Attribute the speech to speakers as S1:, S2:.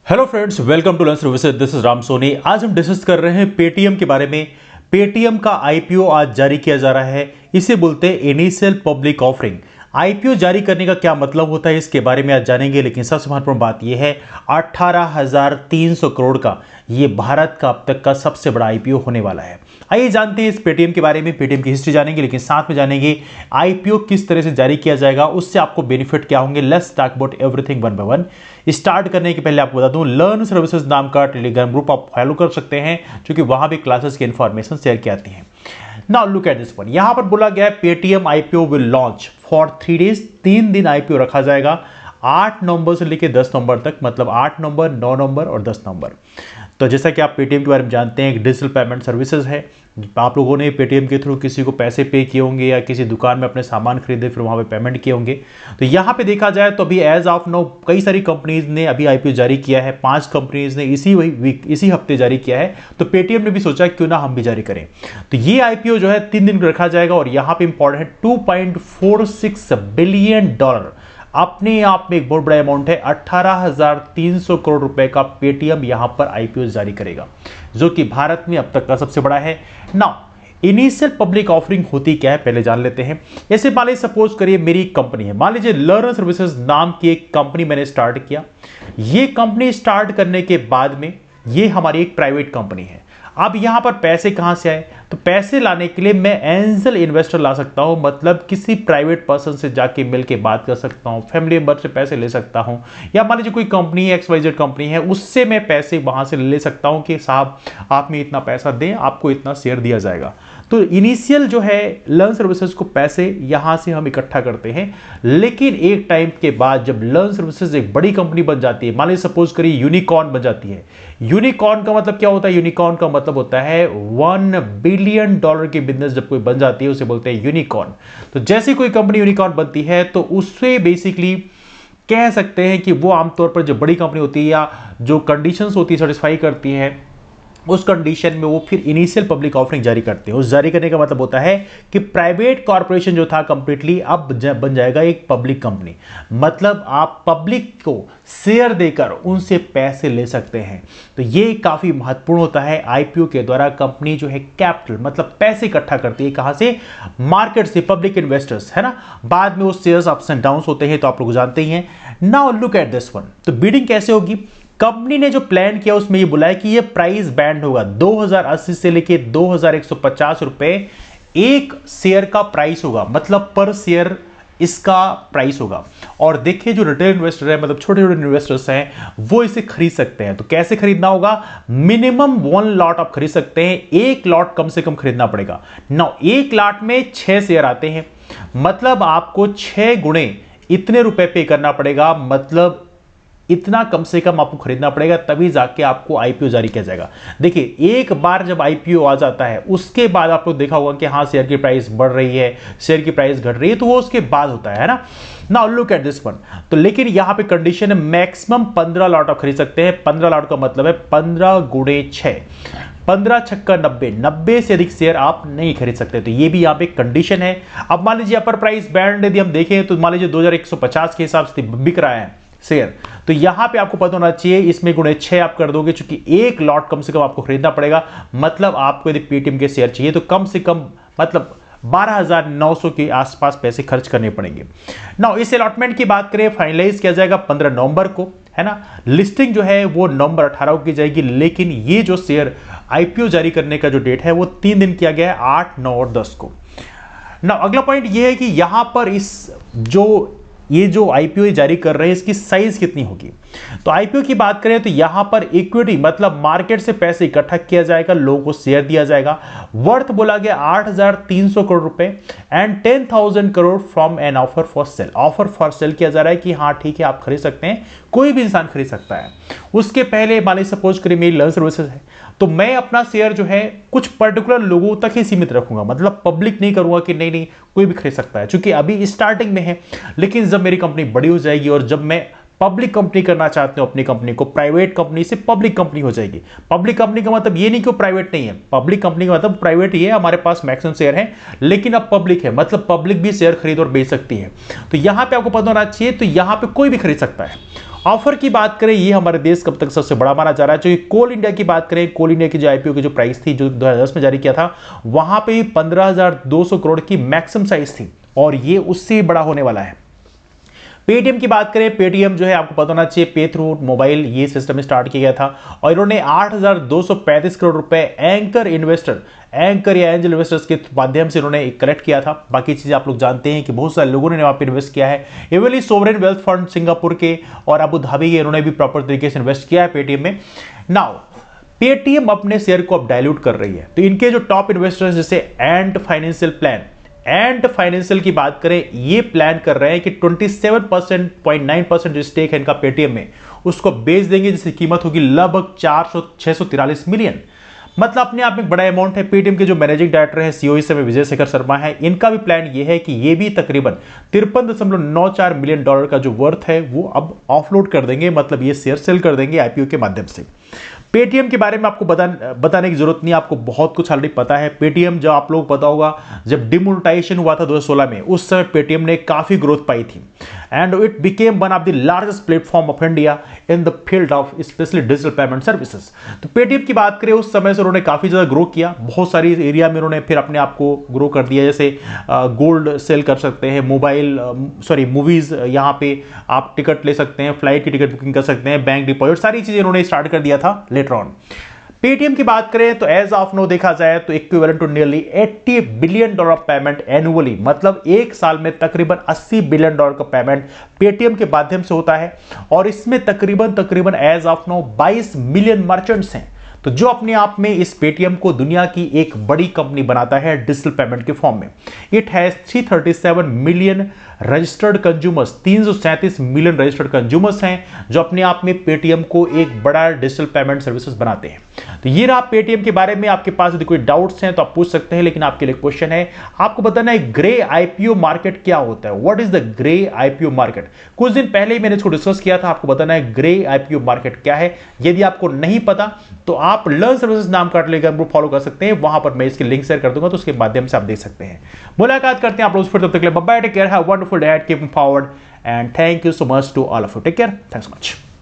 S1: Hello friends, welcome to learn services. This is Ram Soni. आज हम discuss कर रहे हैं पेटीएम के बारे में। पेटीएम का आईपीओ आज जारी किया जा रहा है। इसे बोलते हैं इनिशियल पब्लिक ऑफरिंग। आईपीओ जारी करने का क्या मतलब होता है इसके बारे में आज जानेंगे, लेकिन सबसे महत्वपूर्ण बात यह है 18,300 करोड़ का ये भारत का अब तक का सबसे बड़ा आईपीओ होने वाला है। आइए जानते हैं इस पेटीएम के बारे में, पेटीएम की हिस्ट्री जानेंगे, लेकिन साथ में जानेंगे आईपीओ किस तरह से जारी किया जाएगा, उससे आपको बेनिफिट क्या होंगे। Let's talk about everything one by one. Start करने के पहले आपको बता दूं, लर्न सर्विसेज नाम का टेलीग्राम ग्रुप आप फॉलो कर सकते हैं, क्योंकि वहां भी क्लासेस की इंफॉर्मेशन शेयर की आती है। Now look at this one. यहां पर बोला गया है Paytm IPO will launch for 3 days. 3 दिन आईपीओ रखा जाएगा, 8 नवंबर से लेकर 10 नवंबर तक, मतलब 8 नवंबर, 9 नवंबर और 10 नवंबर। तो जैसा कि आप पेटीएम के बारे में जानते हैं, एक डिजिटल पेमेंट सर्विसेज है। आप लोगों ने पेटीएम के थ्रू किसी को पैसे पे किए होंगे या किसी दुकान में अपने सामान खरीदे फिर वहां पे पेमेंट किए होंगे। तो यहां पे देखा जाए तो अभी एज ऑफ नो कई सारी कंपनीज ने अभी आईपीओ जारी किया है। 5 कंपनीज ने इसी हफ्ते जारी किया है। तो पेटीएम ने भी सोचा क्यों ना हम भी जारी करें। तो ये आईपीओ जो है 3 दिन रखा जाएगा और यहां पे इंपॉर्टेंट है $2.46 बिलियन, अपने आप में एक बहुत बड़ा अमाउंट है। 18,300 करोड़ रुपए का पेटीएम यहां पर आईपीओ जारी करेगा, जो कि भारत में अब तक का सबसे बड़ा है। नाउ इनिशियल पब्लिक ऑफरिंग होती क्या है पहले जान लेते हैं। जैसे मान लीजिए सपोज करिए मेरी कंपनी है, मान लीजिए लर्न सर्विसेज नाम की एक कंपनी मैंने स्टार्ट किया। ये कंपनी स्टार्ट करने के बाद में ये हमारी एक प्राइवेट कंपनी है। अब यहां पर पैसे कहां से आए, तो पैसे लाने के लिए मैं एंजल इन्वेस्टर ला सकता हूं, मतलब किसी प्राइवेट पर्सन से जाके मिलके बात कर सकता हूं, फैमिली मेंबर से पैसे ले सकता हूं, या मान लीजिए कोई कंपनी XYZ कंपनी है, उससे मैं पैसे वहां से ले सकता हूं कि साहब आप में इतना पैसा दें, आपको इतना शेयर दिया जाएगा। तो इनिशियल जो है लर्न सर्विसेज को पैसे यहां से हम इकट्ठा करते हैं, लेकिन एक टाइम के बाद जब लर्न सर्विसेज एक बड़ी कंपनी बन जाती है, मान लीजिए सपोज करिए यूनिकॉर्न बन जाती है। यूनिकॉर्न का मतलब क्या होता है? यूनिकॉर्न का मतलब होता है $1 बिलियन की बिजनेस जब कोई बन जाती है उसे बोलते हैं यूनिकॉर्न। तो जैसे कोई कंपनी यूनिकॉर्न बनती है तो उससे बेसिकली कह सकते हैं कि वो आमतौर पर जो बड़ी कंपनी होती है या जो कंडीशंस होती है सेटिस्फाई करती है, उस कंडीशन में वो फिर इनिशियल पब्लिक ऑफरिंग जारी करते हैं। उस जारी करने का मतलब होता है कि प्राइवेट कॉर्पोरेशन जो था कंप्लीटली अब बन जाएगा एक पब्लिक कंपनी। मतलब आप पब्लिक को शेयर देकर उनसे पैसे ले सकते हैं। तो ये काफी महत्वपूर्ण होता है। आईपीओ के द्वारा कंपनी जो है कैपिटल मतलब पैसे इकट्ठा करती है, कहां से? मार्केट से, पब्लिक इन्वेस्टर्स, है ना। बाद में वो शेयर्स अप्स एंड डाउन होते हैं, तो आप लोग जानते ही हैं। Now look at this one. तो बिडिंग कैसे होगी? कंपनी ने जो प्लान किया उसमें ये बोला है कि ये प्राइस बैंड होगा 2080 से लेके 2150 रुपए एक शेयर का प्राइस होगा, मतलब पर शेयर इसका प्राइस होगा। और देखिए जो रिटेल इन्वेस्टर है, मतलब छोटे छोटे इन्वेस्टर्स हैं, वो इसे खरीद सकते हैं। तो कैसे खरीदना होगा? मिनिमम 1 लॉट आप खरीद सकते हैं, 1 लॉट कम से कम खरीदना पड़ेगा। नाउ 1 लॉट में 6 शेयर आते हैं, मतलब आपको 6 गुणे इतने रुपए पे करना पड़ेगा, मतलब इतना कम से कम आपको खरीदना पड़ेगा, तभी जाके आपको आईपीओ जारी किया जाएगा। देखिए एक बार जब आईपीओ आ जाता है उसके बाद आप लोग देखा होगा कि हाँ शेयर की प्राइस बढ़ रही है, शेयर की प्राइस घट रही है, तो वो उसके बाद होता है ना। Now look at this one. तो लेकिन यहां पे कंडीशन है मैक्सिमम 15 लॉट आप खरीद सकते हैं। 15 लॉट का मतलब है 15 गुणे 6, 15 छक्का 90 से अधिक शेयर आप नहीं खरीद सकते। तो ये भी यहां पे कंडीशन है। अब मान लीजिए अपर प्राइस बैंड यदि हम देखें तो मान लीजिए 2150 के हिसाब से बिक रहा है शेयर, तो यहां पे आपको पता होना चाहिए इसमें गुणे 6 आप कर दोगे, क्योंकि 1 लॉट कम से कम आपको खरीदना पड़ेगा। मतलब आपको यदि पेटीएम के शेयर चाहिए तो कम से कम मतलब 12,900 के आसपास पैसे खर्च करने पड़ेंगे। नाउ इस अलॉटमेंट की बात करें, फाइनलाइज किया जाएगा 15 नवंबर को, है ना। लिस्टिंग जो है वो नवंबर 18 को की जाएगी, लेकिन ये जो शेयर आईपीओ जारी करने का जो डेट है वो 3 दिन किया गया है, 8, 9 और 10 को। नाउ अगला पॉइंट ये है कि यहां पर ये जो आईपीओ जारी कर रहे हैं इसकी साइज कितनी होगी। तो आईपीओ की बात करें तो यहां पर इक्विटी मतलब मार्केट से पैसे इकट्ठा किया जाएगा, लोगों को शेयर दिया जाएगा। वर्थ बोला गया 8,300 करोड़ रुपए and 10,000 crore from an offer for sale. Offer for sale किया जा रहा है कि हाँ ठीक है आप खरीद सकते हैं, कोई भी इंसान खरीद सकता है। उसके पहले मान लीजिए सपोज करिए मेरी लर्न सर्विसेज है, तो मैं अपना शेयर जो है कुछ पर्टिकुलर लोगों तक ही सीमित रखूंगा, मतलब पब्लिक नहीं करूंगा कि नहीं नहीं कोई भी खरीद सकता है, क्योंकि अभी स्टार्टिंग में है। लेकिन जब मेरी कंपनी बड़ी हो जाएगी और जब मैं पब्लिक कंपनी करना चाहते हो अपनी कंपनी को, प्राइवेट कंपनी से पब्लिक कंपनी हो जाएगी। पब्लिक कंपनी का मतलब ये नहीं कि प्राइवेट नहीं है, पब्लिक कंपनी का मतलब प्राइवेट ही है, हमारे पास मैक्सिमम शेयर है, लेकिन अब पब्लिक है, मतलब पब्लिक भी शेयर खरीद और बेच सकती है। तो यहां पे आपको पता होना चाहिए, तो यहां पे कोई भी खरीद सकता है। ऑफर की बात करें, ये हमारे देश का अब तक सबसे बड़ा माना जा रहा है। जो कोल इंडिया की बात करें, कोल इंडिया की जो आईपीओ की जो प्राइस थी, जो 2010 में जारी किया था, वहां पे 15,200 करोड़ की मैक्सिमम साइज थी और ये उससे बड़ा होने वाला है। पेटीएम की बात करें, पेटीएम जो है आपको पता होना चाहिए पे थ्रू मोबाइल ये सिस्टम स्टार्ट किया गया था और इन्होंने 8,235 करोड़ रुपए एंकर या एंजल इन्वेस्टर्स के माध्यम से इन्होंने कलेक्ट किया था। बाकी चीजें आप लोग जानते हैं कि बहुत सारे लोगों ने वहां पर इन्वेस्ट किया है। एवली सोवरेन वेल्थ फंड सिंगापुर के और अबू धाबी के, इन्होंने भी प्रॉपर तरीके से इन्वेस्ट किया है पेटीएम में। नाउ पेटीएम अपने शेयर को अब डायल्यूट कर रही है, तो इनके जो टॉप इन्वेस्टर्स जैसे एंड फाइनेंशियल की बात करें, ये प्लान कर रहे हैं कि 27.9% जो स्टेक है इनका पेटीएम में, उसको बेच देंगे, जिसकी कीमत होगी लगभग 643 मिलियन। मतलब अपने आप में बड़ा अमाउंट है। पेटीएम के जो मैनेजिंग डायरेक्टर है, सीईओ इस समय विजय शेखर शर्मा है, इनका भी प्लान ये है कि ये भी तकरीबन 53.94 मिलियन डॉलर का जो वर्थ है वो अब ऑफलोड कर देंगे, मतलब ये शेयर सेल कर देंगे आईपीओ के माध्यम से। पेटीएम के बारे में आपको बताने की जरूरत नहीं, आपको बहुत कुछ ऑलरेडी पता है। पेटीएम जो आप लोग पता होगा, जब डिमोनेटाइजेशन हुआ था 2016 में, उस समय पेटीएम ने काफी ग्रोथ पाई थी and it became one of the largest platform of India in the field of specially digital payment services. तो पेटीएम की बात करें, उस समय से उन्होंने काफी ज्यादा ग्रो किया, बहुत सारी एरिया में उन्होंने फिर अपने आप को ग्रो कर दिया। जैसे गोल्ड सेल कर सकते हैं, मूवीज, यहाँ पे आप टिकट ले सकते हैं, फ्लाइट की टिकट बुकिंग कर सकते हैं, बैंक डिपॉजिट, सारी चीजें उन्होंने स्टार्ट कर दिया था लेटर ऑन। पेटीएम की बात करें तो एज ऑफ नो देखा जाए तो equivalent to nearly $80 billion payment annually, मतलब एक साल में तकरीबन $80 बिलियन का पेमेंट पेटीएम के माध्यम से होता है और इसमें तकरीबन as of now 22 million merchants हैं। तो जो अपने आप में इस पेटीएम को दुनिया की एक बड़ी कंपनी बनाता है डिजिटल पेमेंट के फॉर्म में। It has 337 million registered consumers, 337 million registered consumers हैं जो अपने आप में पेटीएम को एक बड़ा डिजिटल पेमेंट सर्विसेज बनाते हैं। तो ये रहा पेटीएम के बारे में। आपके पास यदि कोई डाउट्स हैं तो आप पूछ सकते हैं, लेकिन आपके लिए क्वेश्चन है, आपको बताना है ग्रे आईपीओ मार्केट क्या होता है। What is the grey IPO market? कुछ दिन पहले ही मैंने इसको डिस्कस किया था, आपको बताना है ग्रे आईपीओ मार्केट क्या है। यदि आपको नहीं पता तो आप लर्न सर्विसेज नाम का टेलीग्राम ग्रुप फॉलो कर सकते हैं, वहां पर मैं इसकी लिंक शेयर कर दूंगा, तो उसके माध्यम से आप देख सकते हैं। मुलाकात करते हैं आप लोग फिर, तब तक के लिए bye bye, take care, have a wonderful day, keep moving forward and thank you so much to all of you. Take care, thanks much.